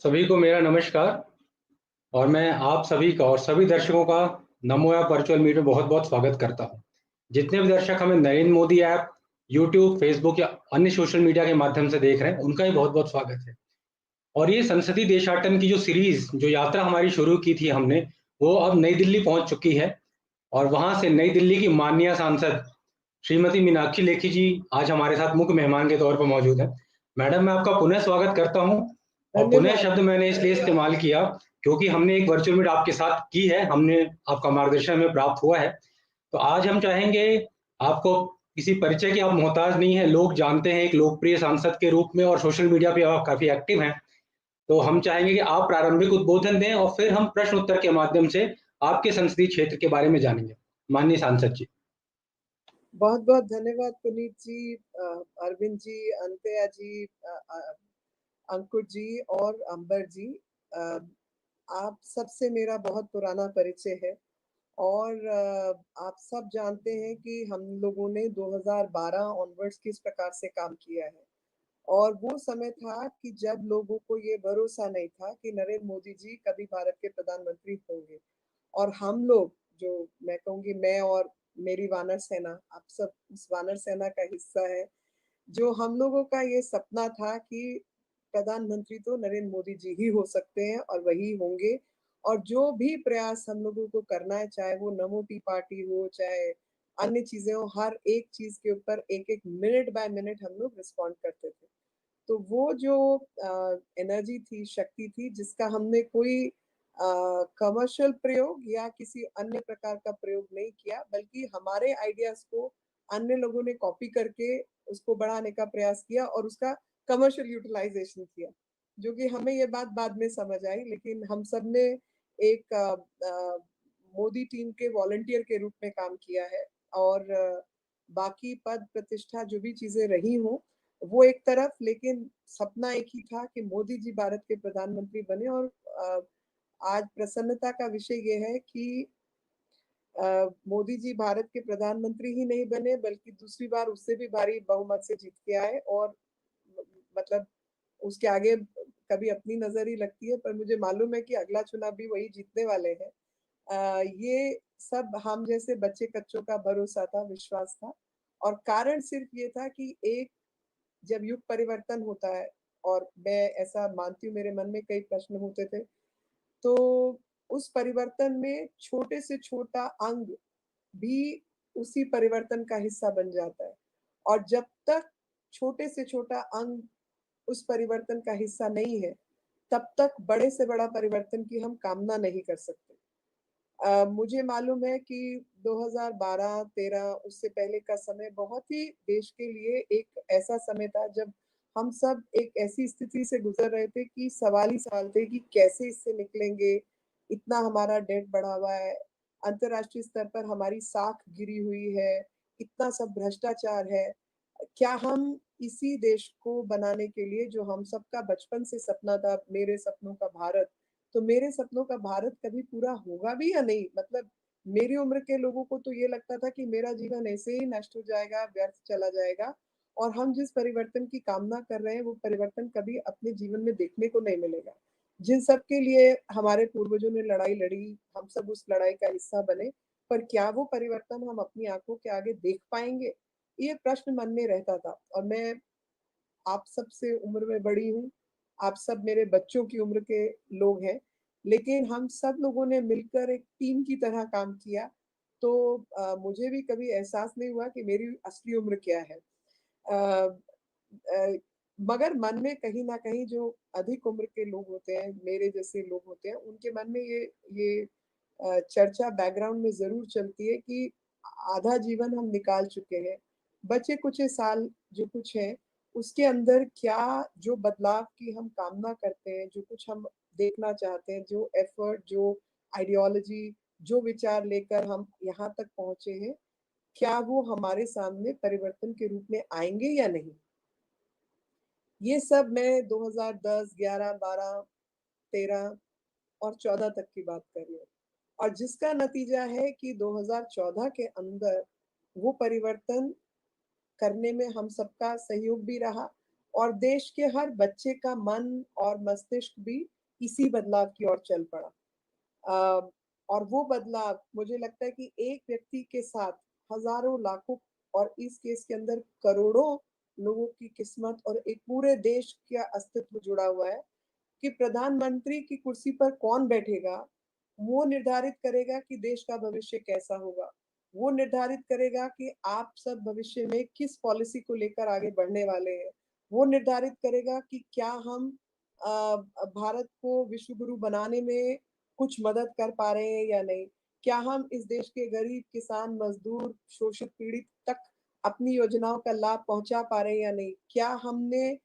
सभी को मेरा नमस्कार और मैं आप सभी का और सभी दर्शकों का नमो ऐप वर्चुअल मीट में बहुत-बहुत स्वागत करता हूं। जितने भी दर्शक हमें Narendra Modi app, YouTube, Facebook या अन्य सोशल मीडिया के माध्यम से देख रहे हैं, उनका भी बहुत-बहुत स्वागत है। और ये संसदीय देशाटन की जो सीरीज, जो यात्रा हमारी शुरू की थी हमने, वो अब नई दिल्ली पहुंच चुकी है और वहां से नई दिल्ली की माननीय सांसद श्रीमती मीनाक्षी लेखी जी आज हमारे साथ मुख्य मेहमान के तौर पर मौजूद हैं। मैडम, मैं आपका पुनः स्वागत करता हूं और पुनः धन्यवाद। शब्द मैंने इसलिए इस्तेमाल किया क्योंकि हमने एक वर्चुअल मीट आपके साथ की है, हमने आपका मार्गदर्शन हमें प्राप्त हुआ है। तो आज हम चाहेंगे आपको किसी परिचय की आप मोहताज नहीं है, लोग जानते हैं एक लोकप्रिय सांसद के रूप में और सोशल मीडिया पे आप काफी एक्टिव हैं। तो हम चाहेंगे कि आप प्रारंभिक उद्बोधन दें और फिर हम प्रश्न उत्तर के माध्यम से आपके संसदीय क्षेत्र के बारे में जानेंगे। माननीय सांसद जी। बहुत-बहुत धन्यवाद पुनीत जी, अरविंद जी, अंत्या जी, अंकुर जी और अंबर जी। अ, आप सबसे मेरा बहुत पुराना परिचय है और आप सब जानते हैं कि हम लोगों ने 2012 ऑनवर्ड्स किस प्रकार से काम किया है और वो समय था कि जब लोगों को ये भरोसा नहीं था कि नरेंद्र मोदी जी कभी भारत के प्रधानमंत्री होंगे। और हम लोग, जो मैं कहूँगी, मैं और मेरी वानर सेना, आप सब उस वानर सेना का हिस्सा है, जो हम लोगों का ये सपना था कि प्रधानमंत्री तो नरेंद्र मोदी जी ही हो सकते हैं और वही होंगे। और जो भी प्रयास हम लोगों को करना है, चाहे वो नमो टी पार्टी हो, चाहे अन्य चीजें हो, हर एक चीज के ऊपर एक-एक मिनट बाय मिनट हम लोग रिस्पॉन्ड करते थे। तो वो जो एनर्जी थी, शक्ति थी, जिसका हमने कोई कमर्शियल प्रयोग या किसी अन्य प्रकार का प्रयोग नहीं किया, बल्कि हमारे आइडियाज को अन्य लोगों ने कॉपी करके उसको बढ़ाने का प्रयास किया और उसका कमर्शियल यूटिलाइजेशन किया, जो कि हमें ये बात बाद में समझ आई। लेकिन हम सब ने एक मोदी टीम के वॉलंटियर के रूप में काम किया है और बाकी पद प्रतिष्ठा जो भी चीजें रही हों, वो एक तरफ, लेकिन सपना एक ही था कि मोदी जी भारत के प्रधानमंत्री बने। और आज प्रसन्नता का विषय ये है कि मोदी जी भारत के प्रधानमंत्री ही नहीं बने, बल्कि दूसरी बार उससे भी भारी बहुमत से जीत के आए और मतलब उसके आगे कभी अपनी नजर ही लगती है, पर मुझे मालूम है कि अगला चुनाव भी वही जीतने वाले हैं। ये सब हम जैसे बच्चे कच्चों का भरोसा था, विश्वास था। और कारण सिर्फ ये था कि एक, जब युग परिवर्तन होता है, और मैं ऐसा मानती हूँ, मेरे मन में कई प्रश्न होते थे, तो उस परिवर्तन में छोटे से छोटा अंग भी उसी परिवर्तन का हिस्सा बन जाता है। और जब तक छोटे से छोटा अंग उस परिवर्तन का हिस्सा नहीं है, तब तक बड़े से बड़ा परिवर्तन की हम कामना नहीं कर सकते। मुझे मालूम है कि 2012-13 उससे पहले का समय बहुत ही देश के लिए एक ऐसा समय था जब हम सब एक ऐसी स्थिति से गुजर रहे थे कि सवाल ही सवाल थे कि कैसे इससे निकलेंगे। इतना हमारा डेट बढ़ा हुआ है, अंतर्राष्ट्रीय स्तर पर हमारी साख गिरी हुई है, इतना सब भ्रष्टाचार है। क्या हम इसी देश को बनाने के लिए, जो हम सबका बचपन से सपना था, मेरे सपनों का भारत, तो मेरे सपनों का भारत कभी पूरा होगा भी या नहीं? मतलब मेरी उम्र के लोगों को तो ये लगता था कि मेरा जीवन ऐसे ही नष्ट हो जाएगा, व्यर्थ चला जाएगा और हम जिस परिवर्तन की कामना कर रहे हैं, वो परिवर्तन कभी अपने जीवन में देखने को नहीं मिलेगा। जिन सब के लिए हमारे पूर्वजों ने लड़ाई लड़ी, हम सब उस लड़ाई का हिस्सा बने, पर क्या वो परिवर्तन हम अपनी आँखों के आगे देख पाएँगे? ये प्रश्न मन में रहता था। और मैं आप सबसे उम्र में बड़ी हूँ, आप सब मेरे बच्चों की उम्र के लोग हैं, लेकिन हम सब लोगों ने मिलकर एक टीम की तरह काम किया, तो मुझे भी कभी एहसास नहीं हुआ कि मेरी असली उम्र क्या है। अ अ, मगर मन में कहीं न कहीं जो अधिक उम्र के लोग होते हैं, मेरे जैसे लोग होते हैं, उनके मन में ये चर्चा बैकग्राउंड में ज़रूर चलती है कि आधा जीवन हम निकाल चुके हैं। बचे-कुचे साल जो कुछ हैं, उसके अंदर क्या जो बदलाव की हम कामना करते हैं, जो कुछ हम देखना चाहते हैं, जो एफर्ट, जो आइडियोलॉजी, जो विचार लेकर हम यहाँ तक पहुँचे हैं, क्या वो हमारे सामने परिवर्तन के रूप में आएँगे या नहीं? ये सब मैं 2010, 11, 12, 13 और 14 तक की बात कर रही हूँ। और जिसका नतीजा है कि 2014 के अंदर वो परिवर्तन करने में हम सबका सहयोग भी रहा और देश के हर बच्चे का मन और मस्तिष्क भी इसी बदलाव की ओर चल पड़ा। अ, और वो बदलाव मुझे लगता है कि एक व्यक्ति के साथ हज़ारों, लाखों और इस केस के अंदर करोड़ों लोगों की किस्मत और एक पूरे देश का अस्तित्व जुड़ा हुआ है कि प्रधानमंत्री की कुर्सी पर कौन बैठेगा, वो निर्धारित करेगा कि देश का भविष्य कैसा होगा। वो निर्धारित करेगा कि आप सब भविष्य में किस पॉलिसी को लेकर आगे बढ़ने वाले हैं। वो निर्धारित करेगा कि क्या हम भारत को विश्व गुरु बनाने में कुछ मदद कर पा रहे हैं या नहीं? क्या हम इस देश के गरीब, किसान, मज़दूर, शोषित, पीड़ित तक अपनी योजनाओं का लाभ पहुँचा पा रहे हैं या नहीं? क्या हमने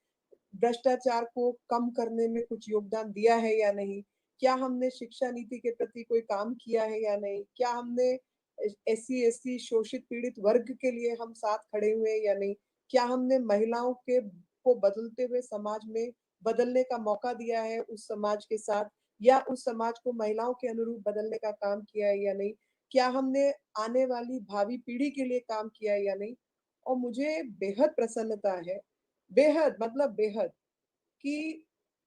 भ्रष्टाचार को कम करने में कुछ योगदान दिया है या नहीं? क्या हमने शिक्षा नीति के प्रति कोई काम किया है या नहीं? क्या हमने एससी, एसटी, शोषित, पीड़ित वर्ग के लिए हम साथ खड़े हुए हैं या नहीं? क्या हमने महिलाओं के को बदलते हुए समाज में बदलने का मौका दिया है उस समाज के साथ या उस समाज को महिलाओं के अनुरूप बदलने का काम किया है या नहीं? क्या हमने आने वाली भावी पीढ़ी के लिए काम किया है या नहीं? और मुझे बेहद प्रसन्नता है, बेहद मतलब बेहद कि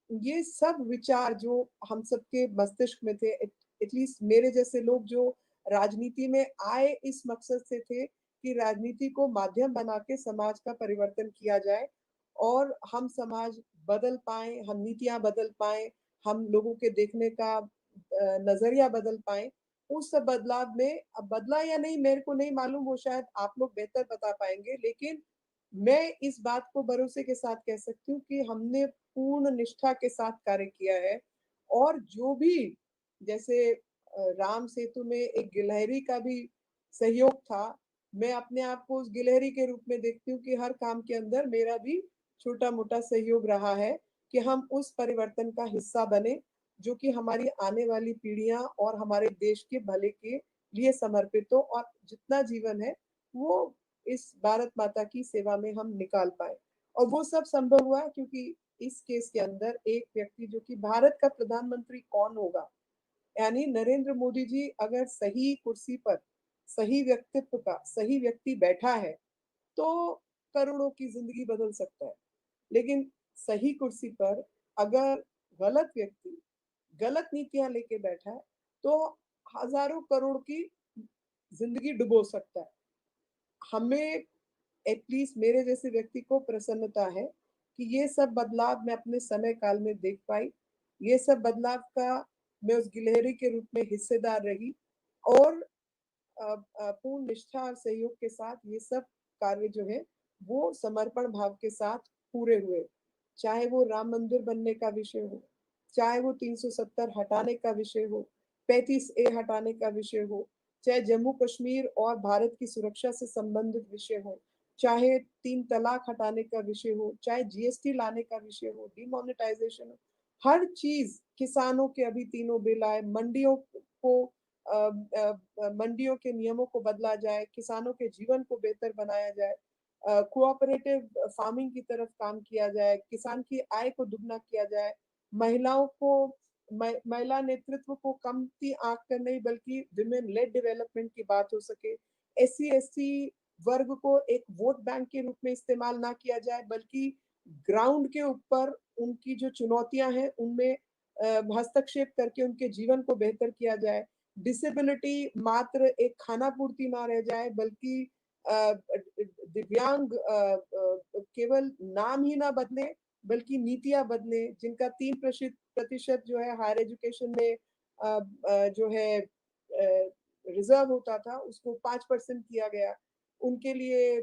ये सब विचार जो हम सबके मस्तिष्क में थे, एटलीस्ट मेरे जैसे लोग जो राजनीति में आए इस मकसद से थे कि राजनीति को माध्यम बना के समाज का परिवर्तन किया जाए और हम समाज बदल पाएँ, हम नीतियाँ बदल पाएँ, हम लोगों के देखने का नज़रिया बदल पाएँ। उस सब बदलाव में अब बदला या नहीं मेरे को नहीं मालूम, वो शायद आप लोग बेहतर बता पाएँगे, लेकिन मैं इस बात को भरोसे के साथ कह सकती हूँ कि हमने पूर्ण निष्ठा के साथ कार्य किया है और जो भी जैसे राम सेतु में एक गिलहरी का भी सहयोग था, मैं अपने आप को उस गिलहरी के रूप में देखती हूँ कि हर काम के अंदर मेरा भी छोटा-मोटा सहयोग रहा है कि हम उस परिवर्तन का हिस्सा बने, जो कि हमारी आने वाली पीढ़ियाँ और हमारे देश के भले के लिए समर्पित हो और जितना जीवन है, वो इस भारत माता की सेवा में हम निकाल पाएँ। और वो सब संभव हुआ क्योंकि इस केस के अंदर एक व्यक्ति जो कि भारत का प्रधानमंत्री कौन होगा? यानी नरेंद्र मोदी जी अगर सही कुर्सी पर, सही व्यक्तित्व का, सही व्यक्ति बैठा है, तो करोड़ों की ज़िंदगी बदल सकता है। लेकिन सही कुर्सी पर अगर गलत व्यक्ति, गलत नीतियाँ लेके बैठा है, तो हज़ारों करोड़ की ज़िंदगी डुबो सकता है। हमें एटलीस्ट मेरे जैसे व्यक्ति को प्रसन्नता है कि ये सब बदलाव मैं अपने समय काल में देख पाई। ये सब बदलाव का मैं उस गिलहरी के रूप में हिस्सेदार रही और पूर्ण निष्ठा और सहयोग के साथ ये सब कार्य जो है वो समर्पण भाव के साथ पूरे हुए। चाहे वो राम मंदिर बनने का विषय हो, चाहे वो 370 हटाने का विषय हो, 35A हटाने का विषय हो, चाहे जम्मू कश्मीर और भारत की सुरक्षा से संबंधित विषय हो, चाहे 3 तलाक हटाने का विषय हो, चाहे जीएसटी लाने का विषय हो, डिमोनेटाइजेशन हो, हर चीज़ किसानों के अभी तीनों बिल आए, मंडियों को मंडियों के नियमों को बदला जाए, किसानों के जीवन को बेहतर बनाया जाए, कोऑपरेटिव फार्मिंग की तरफ काम किया जाए, किसान की आय को दुगना किया जाए, महिलाओं को महिला नेतृत्व को कमती आँक कर नहीं बल्कि विमेन लेड डेवलपमेंट की बात हो सके। एससी-एसटी वर्ग को एक वोट बैंक के रूप में इस्तेमाल ना किया जाए बल्कि ग्राउंड के ऊपर उनकी जो चुनौतियाँ हैं उनमें हस्तक्षेप करके उनके जीवन को बेहतर किया जाए। डिसेबिलिटी मात्र एक खाना-पूर्ति ना रह जाए बल्कि दिव्यांग केवल नाम ही ना बदले बल्कि नीतियाँ बदले जिनका 3 प्रतिशत जो है हायर एजुकेशन में जो है रिज़र्व होता था उसको 5% किया गया। उनके लिए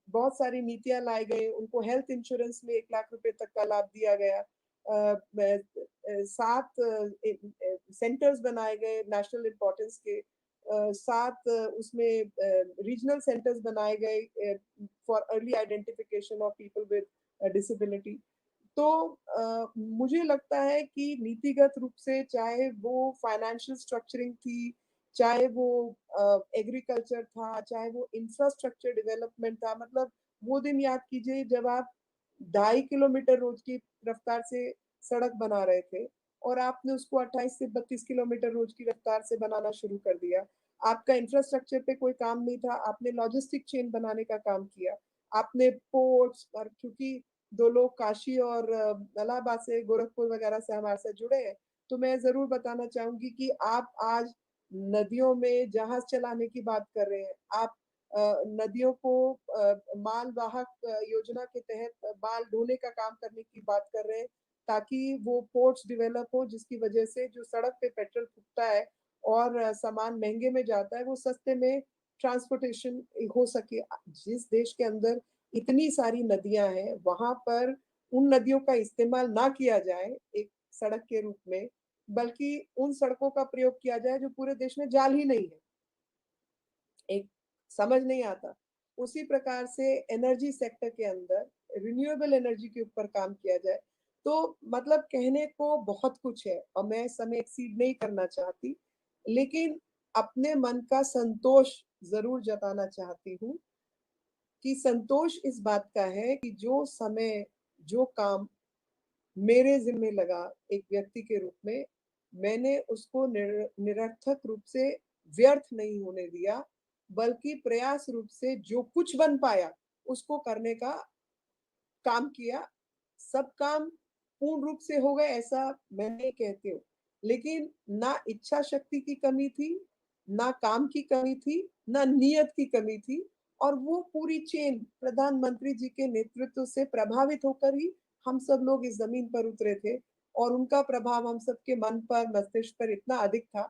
बहुत सारी नीतियाँ लाई गई, उनको हेल्थ इंश्योरेंस में 1 लाख रुपए तक का लाभ दिया गया। 7 सेंटर्स बनाए गए नेशनल इम्पोर्टेंस के 7 उसमें रीजनल सेंटर्स बनाए गए for early identification of people with disability. तो मुझे लगता है कि नीतिगत रूप से चाहे वो फाइनेंशियल स्ट्रक्चरिंग थी, चाहे वो एग्रीकल्चर था, चाहे वो इंफ्रास्ट्रक्चर डेवलपमेंट था, मतलब वो दिन याद कीजिए जब आप 2.5 किलोमीटर रोज की रफ्तार से सड़क बना रहे थे और आपने उसको 28 से 32 किलोमीटर रोज की रफ्तार से बनाना शुरू कर दिया। आपका इंफ्रास्ट्रक्चर पे कोई काम नहीं था, आपने लॉजिस्टिक चेन बनाने का काम किया। आपने पोर्ट्स और क्योंकि 2 लोग काशी और इलाहाबाद से, गोरखपुर वगैरह से हमारे साथ जुड़े हैं, तो मैं ज़रूर बताना चाहूँगी कि आप आज नदियों में जहाज़ चलाने की बात कर रहे हैं। आप नदियों को मालवाहक योजना के तहत माल ढोने का काम करने की बात कर रहे हैं, ताकि वो पोर्ट्स डेवलप हो, जिसकी वजह से जो सड़क पे पेट्रोल फूकता है और सामान महँगे में जाता है, वो सस्ते में ट्रांसपोर्टेशन हो सके। जिस देश के अंदर इतनी सारी नदियाँ हैं, वहाँ पर उन नदियों का इस्तेमाल ना किया जाए एक सड़क के रूप में, बल्कि उन सड़कों का प्रयोग किया जाए जो पूरे देश में जाल ही नहीं है। एक समझ नहीं आता। उसी प्रकार से एनर्जी सेक्टर के अंदर रिन्यूएबल एनर्जी के ऊपर काम किया जाए। तो मतलब कहने को बहुत कुछ है और मैं समय एक्सीड नहीं करना चाहती, लेकिन अपने मन का संतोष ज़रूर जताना चाहती हूँ कि संतोष इस बात का है कि जो समय, जो काम मेरे ज़िम्मे लगा एक व्यक्ति के रूप में, मैंने उसको निरर्थक रूप से व्यर्थ नहीं होने दिया, बल्कि प्रयास रूप से जो कुछ बन पाया, उसको करने का काम किया। सब काम पूर्ण रूप से हो गए ऐसा मैं नहीं कहती हूँ, लेकिन ना इच्छा शक्ति की कमी थी, ना काम की कमी थी, ना नियत की कमी थी और वो पूरी चेन प्रधानमंत्री जी के नेतृत्व से प्रभावित होकर ही हम सब लोग इस ज़मीन पर उतरे थे और उनका प्रभाव हम सबके मन पर, मस्तिष्क पर इतना अधिक था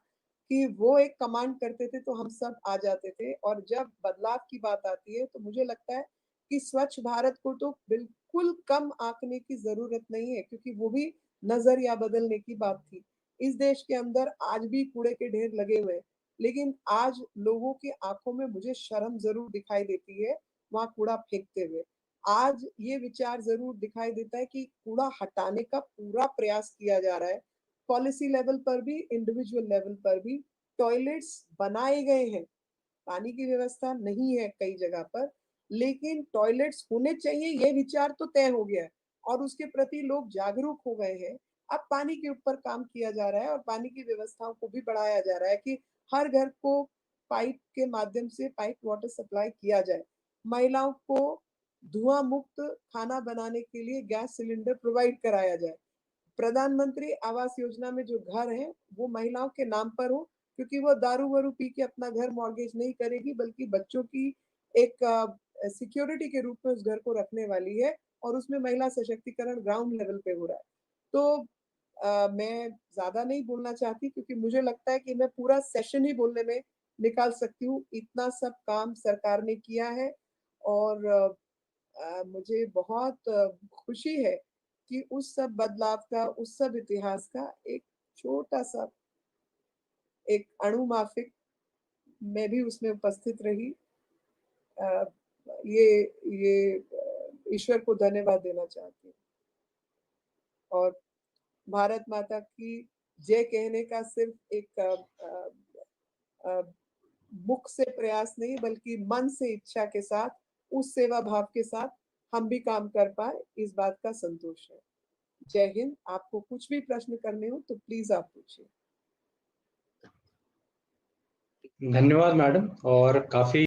कि वो एक कमांड करते थे तो हम सब आ जाते थे और जब बदलाव की बात आती है तो मुझे लगता है कि स्वच्छ भारत को तो बिल्कुल कम आंकने की ज़रूरत नहीं है क्योंकि वो भी नज़रिया बदलने की बात थी। इस देश के अंदर आज भी कूड़े के ढेर लगे हुए हैं, लेकिन आज लोगों की आँखों में मुझे शर्म ज़रूर दिखाई देती है, वहाँ कूड़ा फेंकते हुए। आज ये विचार ज़रूर दिखाई देता है कि कूड़ा हटाने का पूरा प्रयास किया जा रहा है। पॉलिसी लेवल पर भी, इंडिविजुअल लेवल पर भी टॉयलेट्स बनाए गए हैं। पानी की व्यवस्था नहीं है कई जगह पर, लेकिन टॉयलेट्स होने चाहिए ये विचार तो तय हो गया है और उसके प्रति लोग जागरूक हो गए हैं। अब पानी के ऊपर काम किया जा रहा है और पानी की व्यवस्थाओं को भी बढ़ाया जा रहा है कि हर घर को पाइप के माध्यम से पाइप वाटर सप्लाई किया जाए। महिलाओं को धुआँ मुक्त खाना बनाने के लिए गैस सिलेंडर प्रोवाइड कराया जाए। प्रधानमंत्री आवास योजना में जो घर हैं, वो महिलाओं के नाम पर हो क्योंकि वो दारू-वारू पी के अपना घर मॉर्गेज नहीं करेगी बल्कि बच्चों की एक सिक्योरिटी के रूप में उस घर को रखने वाली है और उसमें महिला सशक्तिकरण ग्राउंड लेवल पे हो रहा है। तो मैं ज़्यादा नहीं बोलना चाहती क्योंकि मुझे लगता है कि मैं पूरा सेशन ही बोलने में निकाल सकती हूँ, इतना सब काम सरकार ने किया है और मुझे बहुत खुशी है कि उस सब बदलाव का, उस सब इतिहास का एक छोटा-सा एक अणु माफिक मैं भी उसमें उपस्थित रही। अ, ये ईश्वर को धन्यवाद देना चाहती हूँ और भारत माता की जय कहने का सिर्फ एक अ, मुख से प्रयास नहीं बल्कि मन से इच्छा के साथ, उस सेवा भाव के साथ हम भी काम कर पाएँ, इस बात का संतोष है। जय हिंद। आपको कुछ भी प्रश्न करने हो तो प्लीज़ आप पूछिए। धन्यवाद मैडम और काफ़ी